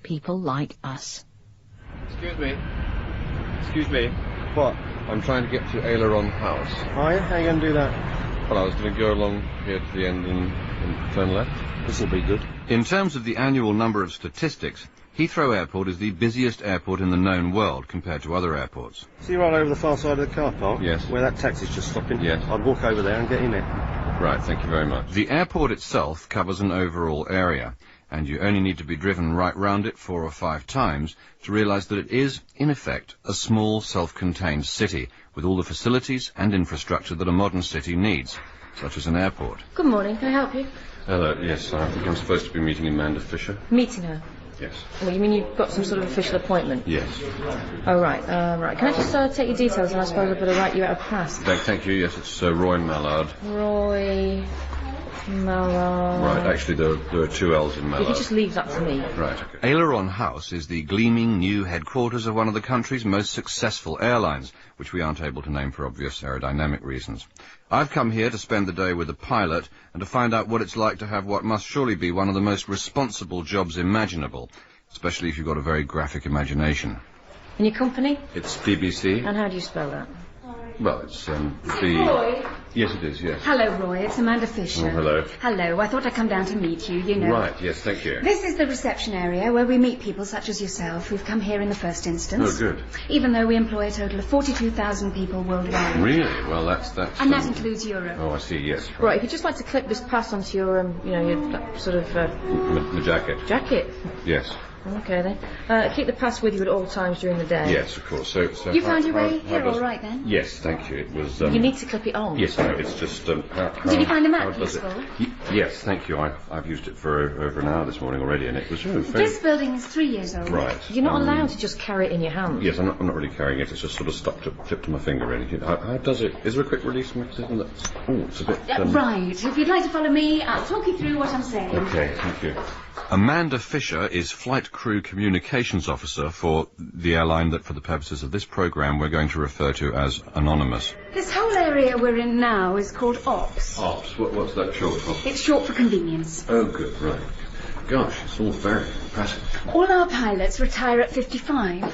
people like us. Excuse me. Excuse me. What? I'm trying to get to Aileron House. Are you? How are you going to do that? Well, I was going to go along here to the end and turn left. This will be good. In terms of the annual number of statistics, Heathrow Airport is the busiest airport in the known world compared to other airports. See right over the far side of the car park? Yes. Where that taxi's just stopping? Yes. I'd walk over there and get in it. Right, thank you very much. The airport itself covers an overall area, and you only need to be driven right round it 4 or 5 times to realise that it is, in effect, a small, self-contained city with all the facilities and infrastructure that a modern city needs, such as an airport. Good morning, can I help you? Hello, yes, I think I'm supposed to be meeting Amanda Fisher. Meeting her? Yes. Well, you mean you've got some sort of official appointment? Yes. Oh, right, right. Can I just take your details and I suppose I'd better write you out a pass? Thank you, yes, it's Roy Mallard. Roy Mallard. Right, actually there are 2 L's in Mallard. You could just leave that to me. Right, okay. Aileron House is the gleaming new headquarters of one of the country's most successful airlines, which we aren't able to name for obvious aerodynamic reasons. I've come here to spend the day with the pilot and to find out what it's like to have what must surely be one of the most responsible jobs imaginable, especially if you've got a very graphic imagination. And your company? It's BBC. And how do you spell that? Well, it's Roy? Yes, it is, yes. Hello, Roy. It's Amanda Fisher. Oh, hello. Hello. I thought I'd come down to meet you, you know. Right, yes, thank you. This is the reception area where we meet people such as yourself who've come here in the first instance. Oh, good. Even though we employ a total of 42,000 people worldwide. Really? Well, that's... And that includes Europe. Oh, I see, yes. Right, if you'd just like to clip this pass onto your, your sort of... The jacket. Jacket? Yes. Okay, then. Keep the pass with you at all times during the day. Yes, of course. So you found your way here all right, then? Yes, thank you. It was... You need to clip it on. Yes, I know. It's just... Did you find the map useful? Yes, thank you. I've used it for over an hour this morning already, and it was very... This building is 3 years old. Right. You're not allowed to just carry it in your hand. Yes, I'm not really carrying it. It's just sort of tipped to my finger, really. How does it... Is there a quick release mechanism that... Oh, it's a bit... Right. If you'd like to follow me, I'll talk you through what I'm saying. Okay, thank you. Amanda Fisher is Flight Crew Communications Officer for the airline that, for the purposes of this programme, we're going to refer to as Anonymous. This whole area we're in now is called Ops. Ops? What's that short for? It's short for convenience. Oh, good, right. Gosh, it's all very impressive. All our pilots retire at 55.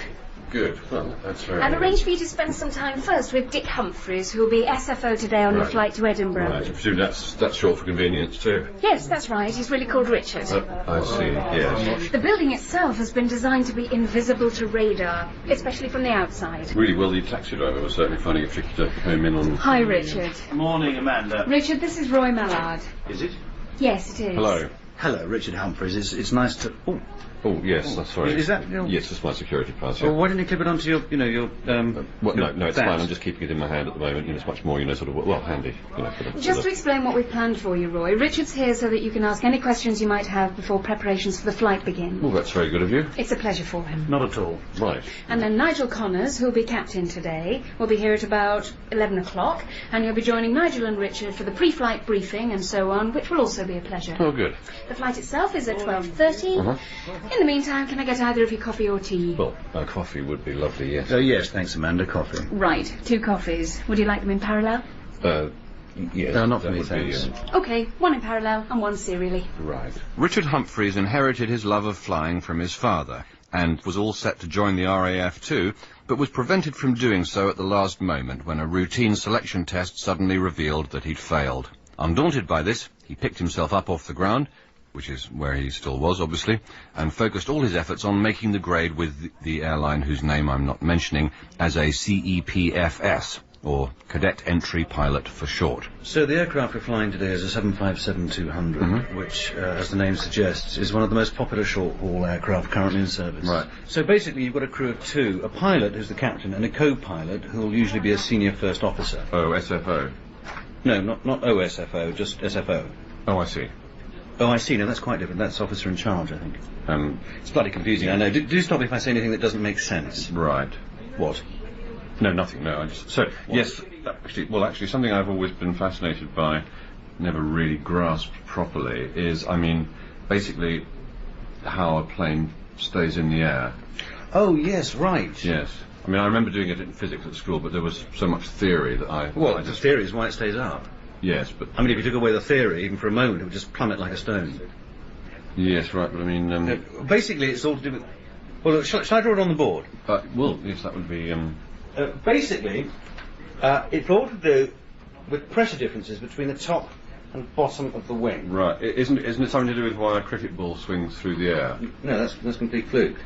Good. Well, that's very... I've arranged for you to spend some time first with Dick Humphreys, who'll be SFO today on your flight to Edinburgh. Right, I presume that's short for convenience, too. Yes, that's right. He's really called Richard. I see, yes. The building itself has been designed to be invisible to radar, especially from the outside. Really, well, the taxi driver was certainly finding it tricky to home in on... Hi, Richard. Morning, Amanda. Richard, this is Roy Mallard. Is it? Yes, it is. Hello. Hello, Richard Humphreys. It's nice to... Oh, yes, that's sorry. Is that your... Yes, it's my security pass, yeah. Well, why didn't you clip it onto your, your... Well, no, it's badge? fine. I'm just keeping it in my hand at the moment. It's much more, sort of, well, handy, Just to explain what we've planned for you, Roy, Richard's here so that you can ask any questions you might have before preparations for the flight begin. Well, that's very good of you. It's a pleasure for him. Not at all. Right. And then Nigel Connors, who'll be captain today, will be here at about 11 o'clock, and you'll be joining Nigel and Richard for the pre-flight briefing and so on, which will also be a pleasure. Oh, good. The flight itself is at 12:30. In the meantime, can I get either of you coffee or tea? Well, coffee would be lovely, yes. Oh, yes, thanks, Amanda. Coffee. Right, 2 coffees. Would you like them in parallel? Yes. No, not for me, thanks. OK, 1 in parallel and 1 serially. Right. Richard Humphreys inherited his love of flying from his father and was all set to join the RAF too, but was prevented from doing so at the last moment when a routine selection test suddenly revealed that he'd failed. Undaunted by this, he picked himself up off the ground, which is where he still was, obviously, and focused all his efforts on making the grade with the airline whose name I'm not mentioning as a CEPFS, or Cadet Entry Pilot for short. So the aircraft we're flying today is a 757-200, which, as the name suggests, is one of the most popular short-haul aircraft currently in service. Right. So basically you've got a crew of 2, a pilot who's the captain and a co-pilot who will usually be a senior first officer. Oh, SFO. No, not OSFO, just SFO. Oh, I see. Oh, I see. No, that's quite different. That's officer in charge, I think. It's bloody confusing, I know. Do stop me if I say anything that doesn't make sense. Right. What? No, nothing. No, I just... So, yes, actually, something I've always been fascinated by, never really grasped properly, is, basically how a plane stays in the air. Oh, yes, right. Yes. I remember doing it in physics at school, but there was so much theory that I... Well, the theory is why it stays up. Yes, but... If you took away the theory, even for a moment, it would just plummet like a stone. Yes, right, but I mean... Basically, it's all to do with... Well, look, shall I draw it on the board? well, yes, that would be... Basically, it's all to do with pressure differences between the top and bottom of the wing. Right. Isn't it something to do with why a cricket ball swings through the air? No, that's complete fluke.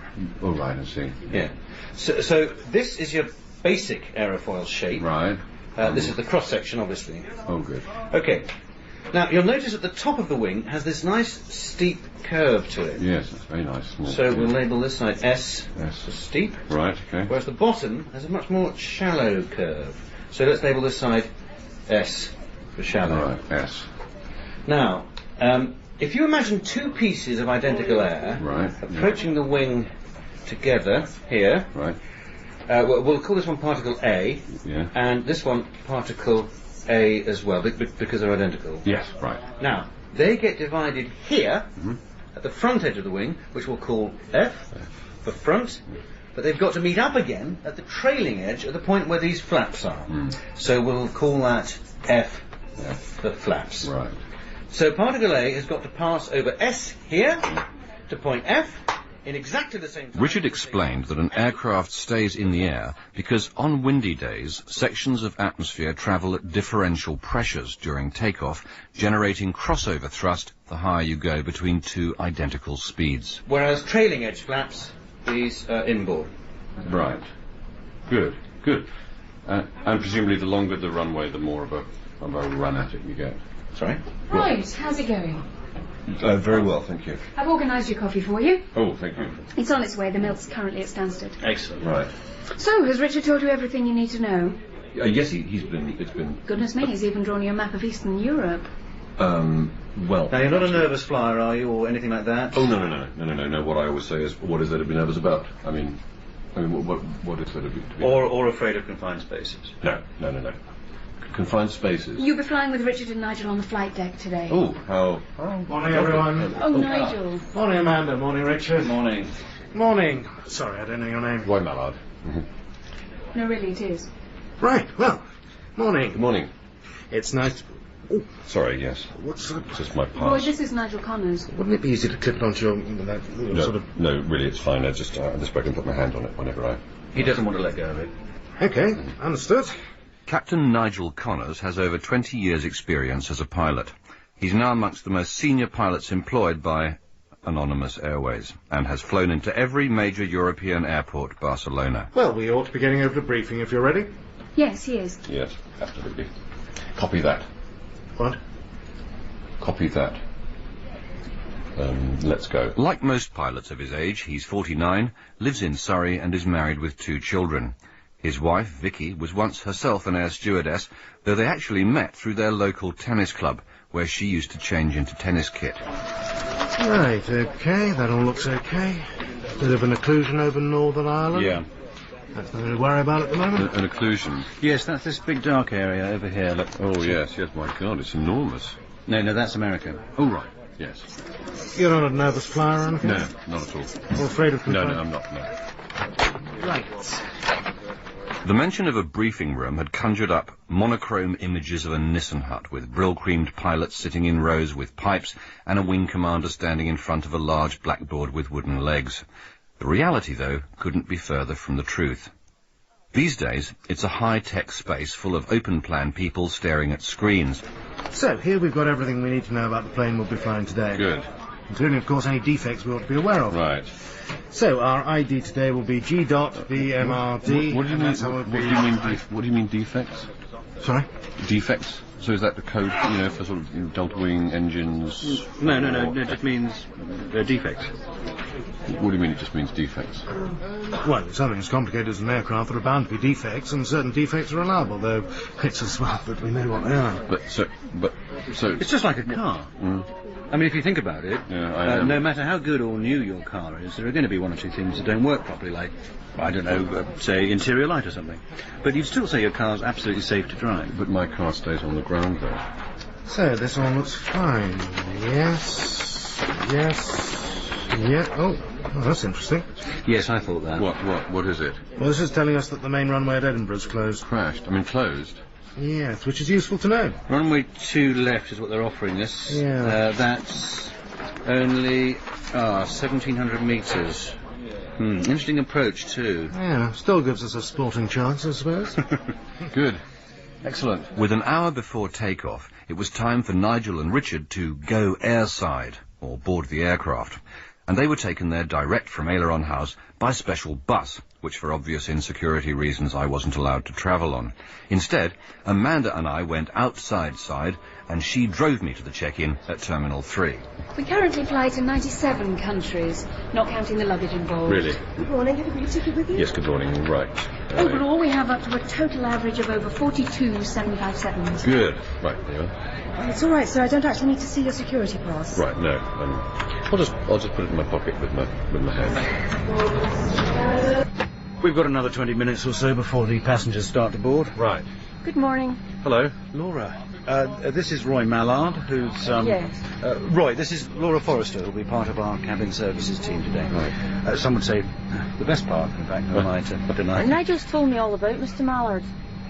Oh, right, I see. Yeah. So this is your basic aerofoil shape. Right. This is the cross-section, obviously. Oh, good. Okay. Now, you'll notice that the top of the wing has this nice steep curve to it. Yes, that's very nice. So we'll label this side S for steep. Right, okay. Whereas the bottom has a much more shallow curve. So let's label this side S for shallow. Right, S. Now, if you imagine two pieces of identical air approaching the wing together here, right. We'll call this one particle A, and this one particle A as well, because they're identical. Yes, right. Now, they get divided here, at the front edge of the wing, which we'll call F for front, but they've got to meet up again at the trailing edge at the point where these flaps are. So we'll call that F for flaps. Right. So particle A has got to pass over S here to point F in exactly the same time. Richard explained that an aircraft stays in the air because on windy days, sections of atmosphere travel at differential pressures during takeoff, generating crossover thrust the higher you go between two identical speeds. Whereas trailing edge flaps, these are inboard. Right. Good, good. And presumably the longer the runway, the more of a run at it you get. Sorry? Right, how's it going? Very well, thank you. I've organised your coffee for you. Oh, thank you. It's on its way. The milk's currently at Stansted. Excellent. Right. So, has Richard told you everything you need to know? Yes, it's been... Goodness me, he's even drawn you a map of Eastern Europe. Well... Now, you're not a nervous flyer, are you, or anything like that? Oh, no. What I always say is, what is there to be nervous about? I mean, what is there to be... Or afraid of confined spaces? No. Confined spaces. You'll be flying with Richard and Nigel on the flight deck today. Oh, how... Morning, everyone. Oh, Nigel. Morning, Amanda. Morning, Richard. Morning. Morning. Sorry, I don't know your name. Roy Mallard. No, really, it is. Right, well, morning. Good morning. It's nice to... Oh, Sorry, yes. what's that? It's just my Roy, pass. this is Nigel Connors. Wouldn't it be easy to clip it onto your... that little sort of... No, really, it's fine. I just I can put my hand on it whenever I... He doesn't want to let go of it. Okay, understood. Captain Nigel Connors has over 20 years' experience as a pilot. He's now amongst the most senior pilots employed by Anonymous Airways and has flown into every major European airport, Barcelona. Well, we ought to be getting over to briefing if you're ready. Yes, he is. Yes, absolutely. Copy that. What? Copy that. Let's go. Like most pilots of his age, he's 49, lives in Surrey and is married with 2 children. His wife, Vicky, was once herself an air stewardess, though they actually met through their local tennis club, where she used to change into tennis kit. Right, okay, that all looks okay. Bit of an occlusion over Northern Ireland. Yeah. That's nothing to worry about at the moment. An occlusion. Yes, that's this big dark area over here. Look. Oh, yes, my God, it's enormous. No, that's America. Oh, right, yes. You're not a nervous flyer or anything? No, not at all. Or afraid of No, confined... I'm not, no. Right. The mention of a briefing room had conjured up monochrome images of a Nissen hut with brill-creamed pilots sitting in rows with pipes and a wing commander standing in front of a large blackboard with wooden legs. The reality, though, couldn't be further from the truth. These days, it's a high-tech space full of open-plan people staring at screens. So, here we've got everything we need to know about the plane we'll be flying today. Good. Including, of course, any defects we ought to be aware of. Right. So, our ID today will be G.BMRD. What do you mean? What do you mean defects? Sorry? Defects? So is that the code, for sort of delta wing engines? No, it just means defects. What do you mean it just means defects? Well, something as complicated as an aircraft, there are bound to be defects, and certain defects are allowable, though it's a swap that we know what they are. So... It's just like a car. I mean, if you think about it, no matter how good or new your car is, there are going to be one or two things that don't work properly, like, I don't know, say, interior light or something. But you'd still say your car's absolutely safe to drive. But my car stays on the ground, though. So, this all looks fine. Yes. Yeah. Oh, that's interesting. Yes, I thought that. What is it? Well, this is telling us that the main runway at Edinburgh's closed. Crashed. I mean, closed. Yes, which is useful to know. Runway 2 left is what they're offering us. Yeah. That's Only 1,700 metres. Interesting approach too. Yeah, still gives us a sporting chance, I suppose. Good. Excellent. With an hour before takeoff, it was time for Nigel and Richard to go airside, or board the aircraft. And they were taken there direct from Aileron House by special bus, which for obvious insecurity reasons I wasn't allowed to travel on. Instead, Amanda and I went outside, and she drove me to the check-in at Terminal 3. We currently fly to 97 countries, not counting the luggage involved. Really? Good morning. Have you got a ticket with you? Yes, good morning. Right. Overall, we have up to a total average of over 42 757s. Good. Right, there you are. It's all right, sir. I don't actually need to see your security pass. Right, no. I'll just put it in my pocket with my hand. We've got another 20 minutes or so before the passengers start to board. Right. Good morning. Hello. Laura, this is Roy Mallard, who's... Yes. Roy, this is Laura Forrester, who'll be part of our cabin services team today. Right. Some would say the best part, in fact, who am I to deny? Nigel's told me all about Mr. Mallard.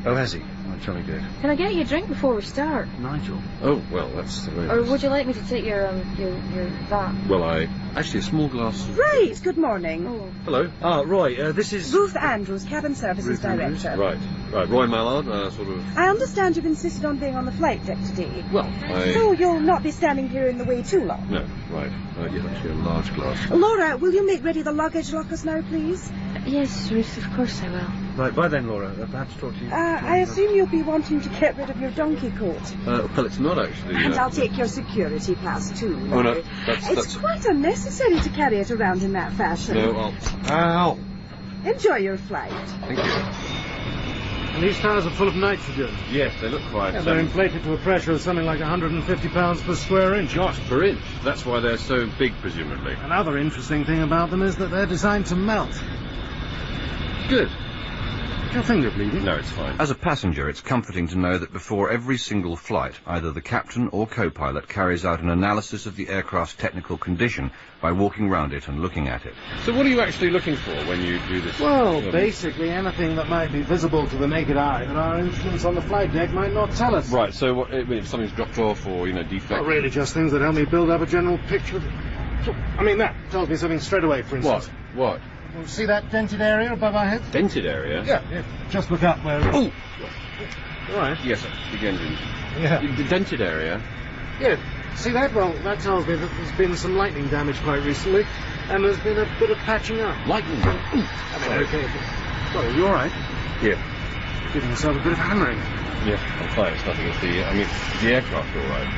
Oh, has he? Oh, jolly good. Can I get you a drink before we start? Nigel. Oh, well, that's the way. Or would you like me to take your that? Well, actually, a small glass. Right. Good morning. Oh. Hello. Roy, this is... Ruth Andrews, Cabin Services Director. Right. Roy Mallard, sort of... I understand you've insisted on being on the flight deck today. Well, So you'll not be standing here in the way too long. No, right. Yes, actually, a large glass. Laura, will you make ready the luggage lockers now, please? Yes, Ruth, of course I will. Right, by then, Laura, perhaps talk to you... I assume you'll be wanting to get rid of your donkey coat. Well, it's not actually... And I'll take your security pass, too. Oh, no, It's quite unnecessary to carry it around in that fashion. No, Ow! Enjoy your flight. Thank you. And these tires are full of nitrogen. Yes, they look quite... Yeah, they're inflated to a pressure of something like 150 pounds per square inch. Gosh, per inch. That's why they're so big, presumably. Another interesting thing about them is that they're designed to melt. Good. Is your finger bleeding? No, it's fine. As a passenger, it's comforting to know that before every single flight, either the captain or co-pilot carries out an analysis of the aircraft's technical condition by walking round it and looking at it. So what are you actually looking for when you do this? Well, basically anything that might be visible to the naked eye that our instruments on the flight deck might not tell us. Right, so if something's dropped off or, defect... Not really, just things that help me build up a general picture. That tells me something straight away, for instance. What? Well, see that dented area above our heads? Dented area? Yeah. Just look up where... Oh! All right. Yes, big engine. Yeah. The dented area? Yeah. See that? Well, that tells me that there's been some lightning damage quite recently, and there's been a bit of patching up. Lightning? Okay. Well, are you all right? Yeah. Giving yourself a bit of hammering. Yeah, I'm fine. It's nothing. It's the aircraft all right?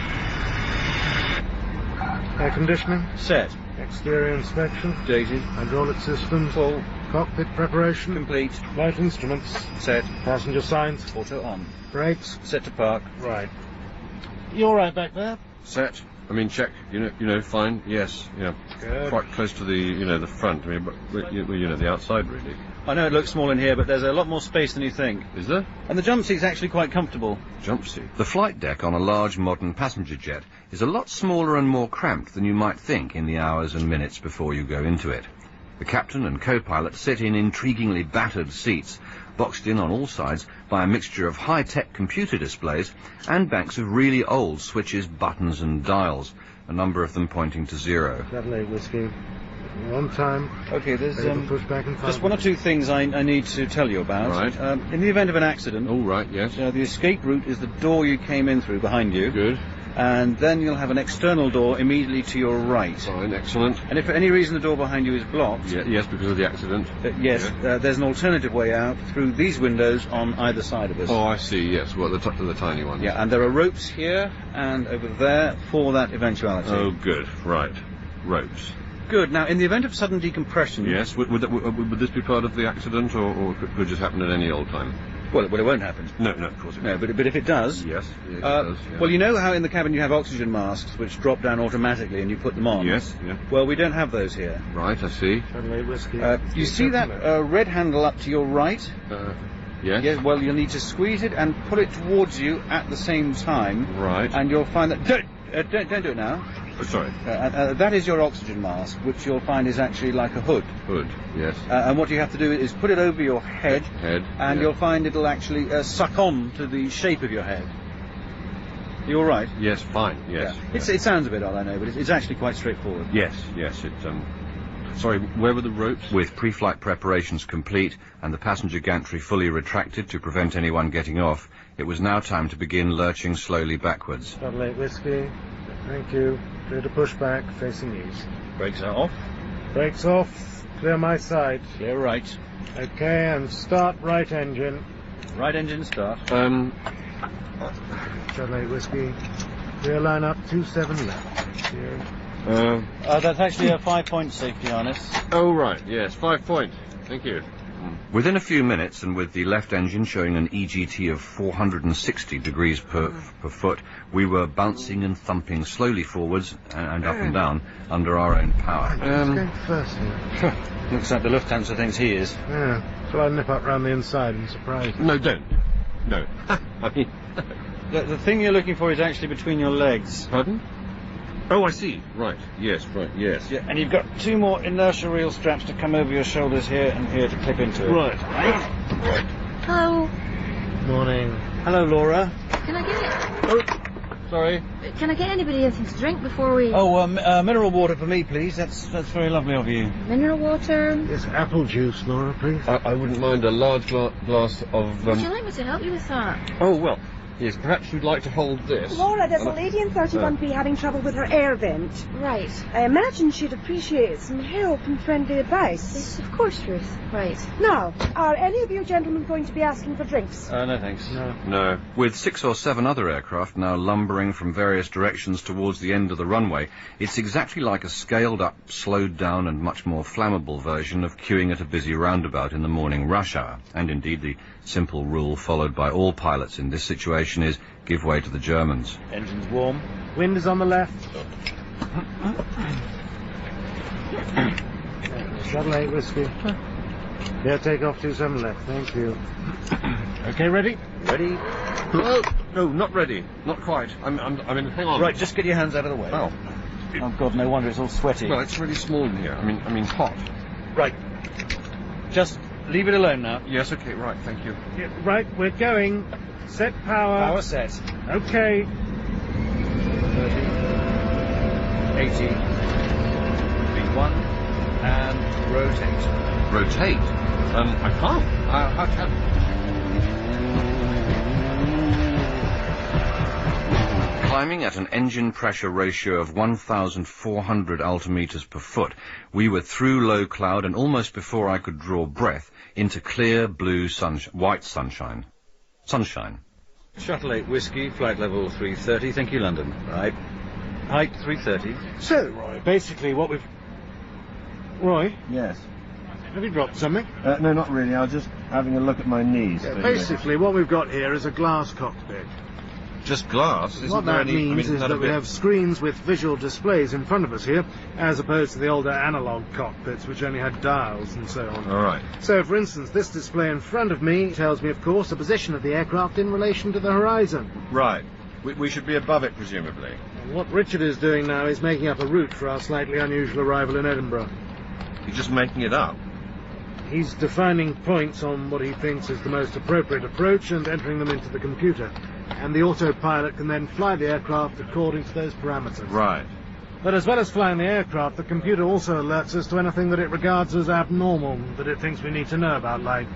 Air conditioning? Set. Exterior inspection? Dated. Hydraulic systems? Full. Cockpit preparation? Complete. Flight instruments? Set. Passenger signs? Auto on. Brakes? Set to park. Right. You all right back there? Set. Check. Fine. Yes. Good. Quite close to the front. But the outside really. I know it looks small in here, but there's a lot more space than you think. Is there? And the jump seat's actually quite comfortable. Jump seat. The flight deck on a large modern passenger jet is a lot smaller and more cramped than you might think in the hours and minutes before you go into it. The captain and co-pilot sit in intriguingly battered seats, boxed in on all sides by a mixture of high-tech computer displays and banks of really old switches, buttons and dials, a number of them pointing to 0. Adelaide whiskey. On time. Okay, there's push back in just one or two things I need to tell you about. Right. In the event of an accident... Oh, right, yes. the escape route is the door you came in through behind you. Good. And then you'll have an external door immediately to your right. Fine, excellent. And if for any reason the door behind you is blocked... Yes, because of the accident. There's an alternative way out through these windows on either side of us. Oh, I see, yes. Well, the tiny ones. Yeah, and there are ropes here and over there for that eventuality. Oh, good. Right. Ropes. Good. Now, in the event of sudden decompression... Yes. Would this be part of the accident, or could it just happen at any old time? Well, it won't happen. No, of course it won't. No, but if it does... Yes, it does. Yeah. Well, you know how in the cabin you have oxygen masks which drop down automatically and you put them on? Yes, yeah. Well, we don't have those here. Right, I see. Adelaide whiskey. You see that red handle up to your right? Yes. Yes, well, you'll need to squeeze it and pull it towards you at the same time. Right. And you'll find that... Don't do it now. Oh, sorry. That is your oxygen mask, which you'll find is actually like a hood. Hood, yes. And what you have to do is put it over your head. And you'll find it'll actually suck on to the shape of your head. You all right? Yes, fine. Yes. Yeah. It sounds a bit odd, I know, but it's actually quite straightforward. Yes. It. Sorry, where were the ropes? With pre-flight preparations complete and the passenger gantry fully retracted to prevent anyone getting off, it was now time to begin lurching slowly backwards. Double 8 whiskey. Thank you. Clear to push back, facing east. Brakes are off. Brakes off. Clear my side. Clear right. Okay, and start right engine. Right engine start. Double 8 whiskey. Clear line up, 27 left. Clear. That's actually a 5-point safety harness. Oh, right. Yes, 5 point. Thank you. Within a few minutes, and with the left engine showing an EGT of 460 degrees per foot, we were bouncing and thumping slowly forwards and up and down under our own power. Who's going first here? Looks like the Lufthansa thinks he is. Yeah. Shall I nip up round the inside and surprise you? No, don't. No. I mean... The thing you're looking for is actually between your legs. Pardon? Oh, I see. Right. Yes, yes. Yeah, and you've got 2 more inertia reel straps to come over your shoulders here and here to clip into it. Right. Hello. Morning. Hello, Laura. Can I get Sorry. Can I get anybody anything to drink before we... Oh, mineral water for me, please. That's very lovely of you. Mineral water? Yes, apple juice, Laura, please. I wouldn't mind a large glass of... Would you like me to help you with that? Oh, well, yes, perhaps you'd like to hold this. Laura, there's a lady in 31B having trouble with her air vent. Right. I imagine she'd appreciate some help and friendly advice. Yes, of course, Ruth. Right. Now, are any of you gentlemen going to be asking for drinks? No, thanks. No. With 6 or 7 other aircraft now lumbering from various directions towards the end of the runway, it's exactly like a scaled-up, slowed-down and much more flammable version of queuing at a busy roundabout in the morning rush hour. And indeed, the simple rule followed by all pilots in this situation is give way to the Germans. Engine's warm. Wind is on the left. Shuttle 8 whiskey. Yeah, take off 27 left. Thank you. Okay, ready? Ready? No, not ready. Not quite. I mean, hang on. Right, just get your hands out of the way. Oh. Oh, God, no wonder it's all sweaty. Well, it's really small in here. I mean, hot. Right. Just leave it alone now. Yes, okay, right, thank you. Yeah, right, we're going. Set power. Power set. Okay. 30. 80. V1. And rotate. Rotate? I can't. How can... Climbing at an engine pressure ratio of 1,400 altimeters per foot, we were through low cloud and almost before I could draw breath into clear blue white sunshine. Shuttle 8 whiskey, flight level 330. Thank you, London. Right. Height 330. So, Roy, basically what we've... Roy, Yes. have you dropped something? No, not really. I was just having a look at my knees. Yeah, basically what we've got here is a glass cockpit. Just glass? Isn't What there that any... means is that we have screens with visual displays in front of us here, as opposed to the older analog cockpits which only had dials and so on. All right. So, for instance, this display in front of me tells me, of course, the position of the aircraft in relation to the horizon. Right. We should be above it, presumably. And what Richard is doing now is making up a route for our slightly unusual arrival in Edinburgh. You're just making it up. He's defining points on what he thinks is the most appropriate approach and entering them into the computer. And the autopilot can then fly the aircraft according to those parameters. Right. But as well as flying the aircraft, the computer also alerts us to anything that it regards as abnormal, that it thinks we need to know about, like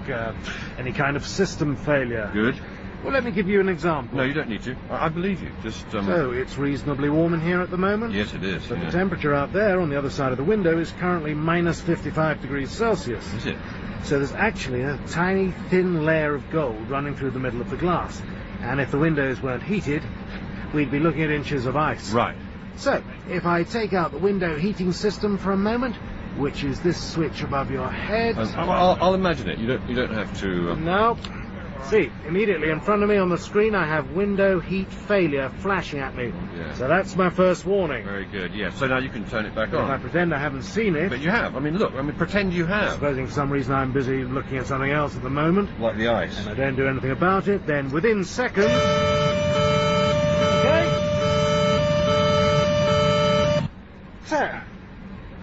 any kind of system failure. Good. Well, let me give you an example. No, you don't need to. I believe you. Just, So, it's reasonably warm in here at the moment? Yes, it is. But yeah. the temperature out there on the other side of the window is currently minus 55 degrees Celsius. Is it? So there's actually a tiny, thin layer of gold running through the middle of the glass. And if the windows weren't heated, we'd be looking at inches of ice. Right. So, if I take out the window heating system for a moment, which is this switch above your head... I'll imagine it. You don't have to... No. See, immediately in front of me on the screen I have window heat failure flashing at me. Yeah. So that's my first warning. Very good, yes. So now you can turn it back If I on. pretend I haven't seen it... But you have. I mean, look. I mean, pretend you have. Supposing for some reason I'm busy looking at something else at the moment, Like the ice. and I don't do anything about it, then within seconds... Okay? So,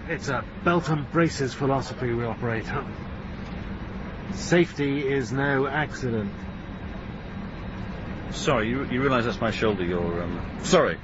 it's a belt and braces philosophy we operate on. Safety is no accident. Sorry, you realise that's my shoulder, you're, Sorry.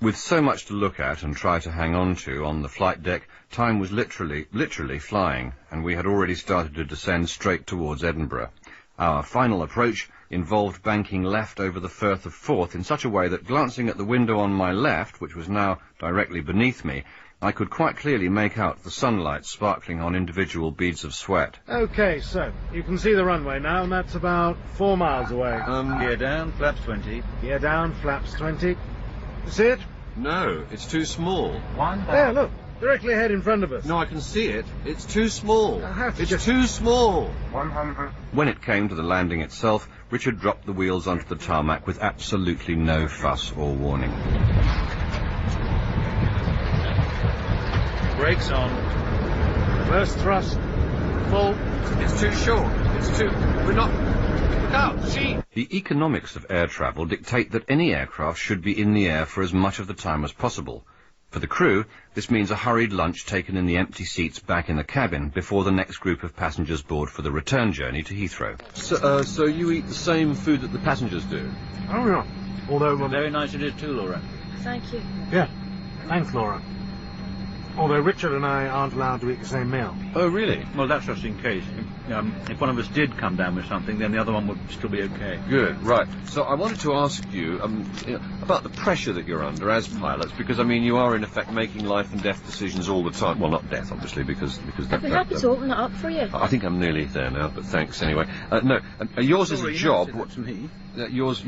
With so much to look at and try to hang on to on the flight deck, time was literally flying, and we had already started to descend straight towards Edinburgh. Our final approach involved banking left over the Firth of Forth in such a way that, glancing at the window on my left, which was now directly beneath me, I could quite clearly make out the sunlight sparkling on individual beads of sweat. Okay, so you can see the runway now, and that's about 4 miles away. Gear down, flaps 20. Gear down, flaps 20. You see it? No, it's too small. There, look. Directly ahead in front of us. No, I can see it. It's too small. It's too small. 100. When it came to the landing itself, Richard dropped the wheels onto the tarmac with absolutely no fuss or warning. Brakes on. First thrust. Full. It's too short. We're not... Look out, see? The economics of air travel dictate that any aircraft should be in the air for as much of the time as possible. For the crew, this means a hurried lunch taken in the empty seats back in the cabin before the next group of passengers board for the return journey to Heathrow. So you eat the same food that the passengers do? Oh, yeah. Although... Very nice it is too, Laura. Thank you. Yeah. Thanks, Laura. Although Richard and I aren't allowed to eat the same meal. Oh, really? Well, that's just in case. If one of us did come down with something, then the other one would still be okay. Good, right. So I wanted to ask you, about the pressure that you're under as pilots, because, I mean, you are, in effect, making life and death decisions all the time. Well, not death, obviously, because I'd be happy to open that up for you. I think I'm nearly there now, but thanks anyway. No, yours is a job... That's me. Yours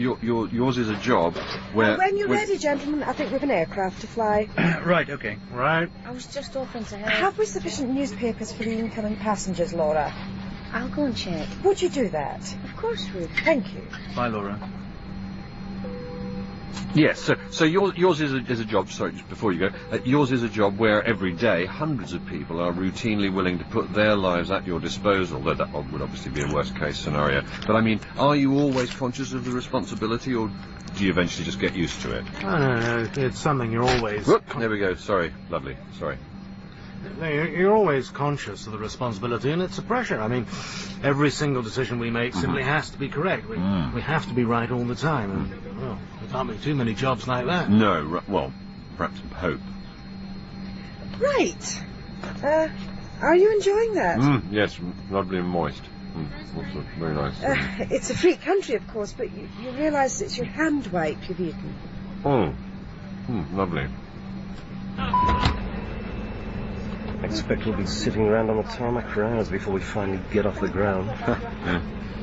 is a job where... When you're ready, gentlemen, I think we've an aircraft to fly. Right, okay. Right. I was just offering to help. Have we sufficient newspapers for the incoming passengers, Laura? I'll go and check. Would you do that? Of course, Ruth. Thank you. Bye, Laura. Yes, so yours is a job, sorry, just before you go, yours is a job where every day hundreds of people are routinely willing to put their lives at your disposal, though that would obviously be a worst-case scenario. But, I mean, are you always conscious of the responsibility, or do you eventually just get used to it? No, it's something you're always... Whoop, there we go, sorry, lovely, sorry. You're always conscious of the responsibility, and it's a pressure. I mean, every single decision we make simply has to be correct. We have to be right all the time, and, well, there can't be too many jobs like that. No, well, perhaps hope. Right. Are you enjoying that? Yes, lovely and moist. Also very nice. It's a free country, of course, but you realise it's your hand wipe you've eaten. Lovely. I expect we'll be sitting around on the tarmac for hours before we finally get off the ground.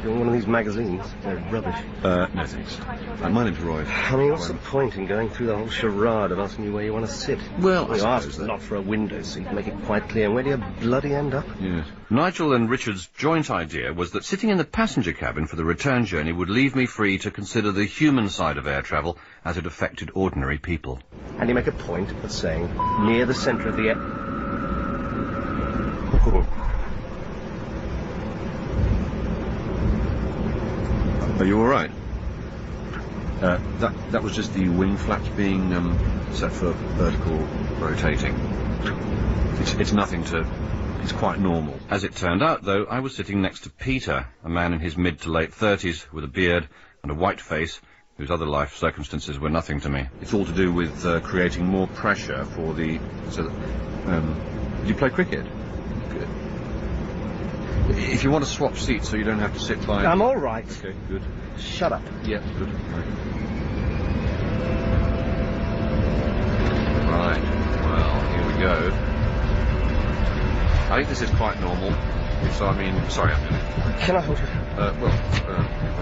Doing one of these magazines. They're rubbish. No thanks. My name's Roy. I mean, what's the point in going through the whole charade of asking you where you want to sit? Well, you ask not for a window seat, make it quite clear. Where do you bloody end up? Yes. Nigel and Richard's joint idea was that sitting in the passenger cabin for the return journey would leave me free to consider the human side of air travel as it affected ordinary people. And you make a point of saying, near the centre of the air... Are you all right? That was just the wing flaps being set for vertical rotating. It's nothing to... It's quite normal. As it turned out, though, I was sitting next to Peter, a man in his mid to late 30s with a beard and a white face, whose other life circumstances were nothing to me. It's all to do with creating more pressure for the... So that, do you play cricket? Good. If you want to swap seats so you don't have to sit by... I'm all right. Okay, good. Shut up. Yeah, good. Right. Well, here we go. I think this is quite normal. So, I mean, sorry, I'm doing... Can I hold you?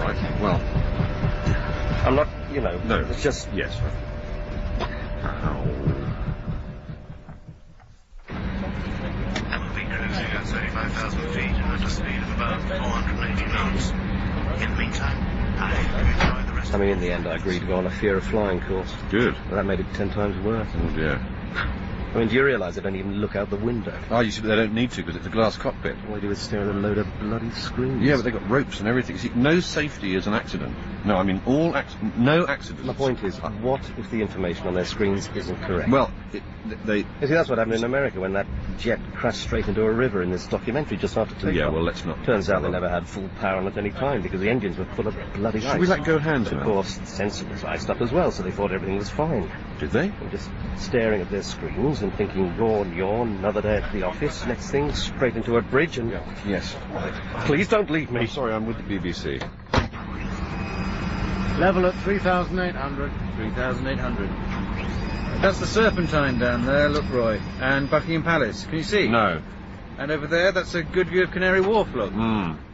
Right. Well... I'm not, you know... No. It's just... Yes. We'll be cruising at 35,000 feet at a speed of about 480 knots. In the meantime, I hope you enjoy the rest I mean, in the end, I agreed to go on a fear of flying course. Good. But that made it 10 times worse. Oh, dear. I mean, do you realise they don't even look out the window? Oh, you see, but they don't need to because it's a glass cockpit. All they do is stare at a load of bloody screens. Yeah, but they've got ropes and everything. See, no safety is an accident. No, I mean, no accidents. My point is, what if the information on their screens isn't correct? Well, They... You see, that's what happened in America when that jet crashed straight into a river in this documentary just after takeoff. Yeah, well, let's not... Turns out they never had full power on at any time because the engines were full of bloody ice. Should we let go hands Of now? course, the sensor was iced up as well, so they thought everything was fine. Did they? And just staring at their screens and thinking, yawn, another day at the office, next thing, straight into a bridge and... Yes. Please don't leave me. I'm sorry, I'm with the BBC. Level at 3,800. 3,800. That's the Serpentine down there, look, Roy. And Buckingham Palace. Can you see? No. And over there, that's a good view of Canary Wharf, look.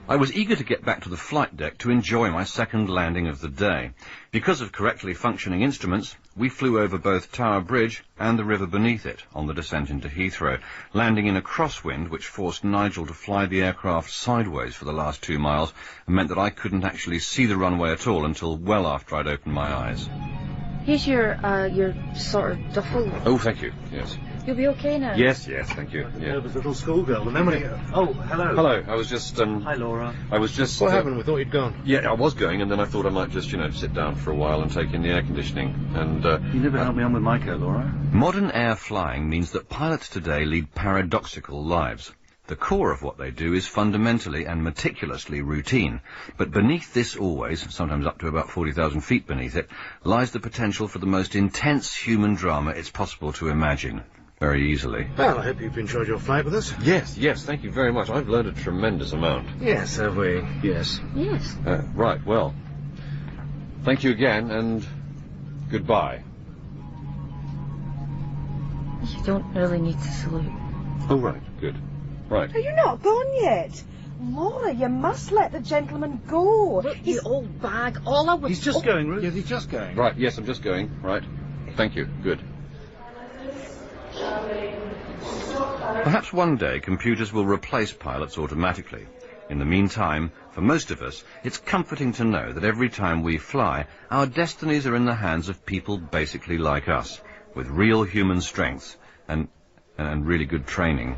I was eager to get back to the flight deck to enjoy my second landing of the day. Because of correctly functioning instruments, we flew over both Tower Bridge and the river beneath it on the descent into Heathrow, landing in a crosswind which forced Nigel to fly the aircraft sideways for the last 2 miles and meant that I couldn't actually see the runway at all until well after I'd opened my eyes. Here's your sort of duffel. Oh, thank you. Yes. You'll be okay now? Yes, thank you. Yeah. Nervous little schoolgirl, the memory. Oh, hello. Hello, I was just, Hi, Laura. I was just... What happened? We thought you'd gone. Yeah, I was going, and then I thought I might just, sit down for a while and take in the air conditioning, and... You never helped me on with my coat, Laura. Modern air flying means that pilots today lead paradoxical lives. The core of what they do is fundamentally and meticulously routine, but beneath this always, sometimes up to about 40,000 feet beneath it, lies the potential for the most intense human drama it's possible to imagine. Very easily. Well, I hope you've enjoyed your flight with us. Yes, thank you very much. I've learned a tremendous amount. Yes, have we? Yes. Yes. Right, well, thank you again, and goodbye. You don't really need to salute. Oh, right, good. Right. Are you not gone yet? Laura, you must let the gentleman go. Look, you old bag. All I was... He's just going, Ruth. Yes, he's just going. Right, yes, I'm just going. Right. Thank you. Good. Perhaps one day computers will replace pilots automatically. In the meantime, for most of us, it's comforting to know that every time we fly, our destinies are in the hands of people basically like us, with real human strengths and really good training.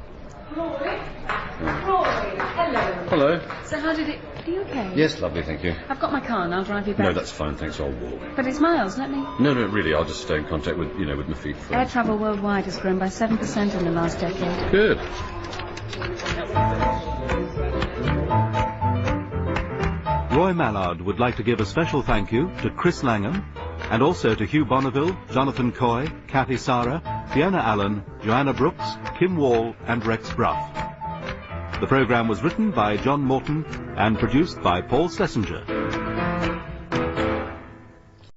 Roy, hello. Hello. So how did it... Are you okay? Yes, lovely, thank you. I've got my car and I'll drive you back. No, that's fine, thanks, I'll walk. But it's miles, let me... No, really, I'll just stay in contact with, with my feet Air first. travel worldwide has grown by 7% in the last decade. Good. Roy Mallard would like to give a special thank you to Chris Langham, and also to Hugh Bonneville, Jonathan Coy, Kathy Sarah, Fiona Allen, Joanna Brooks, Kim Wall and Rex Bruff. The programme was written by John Morton and produced by Paul Schlesinger.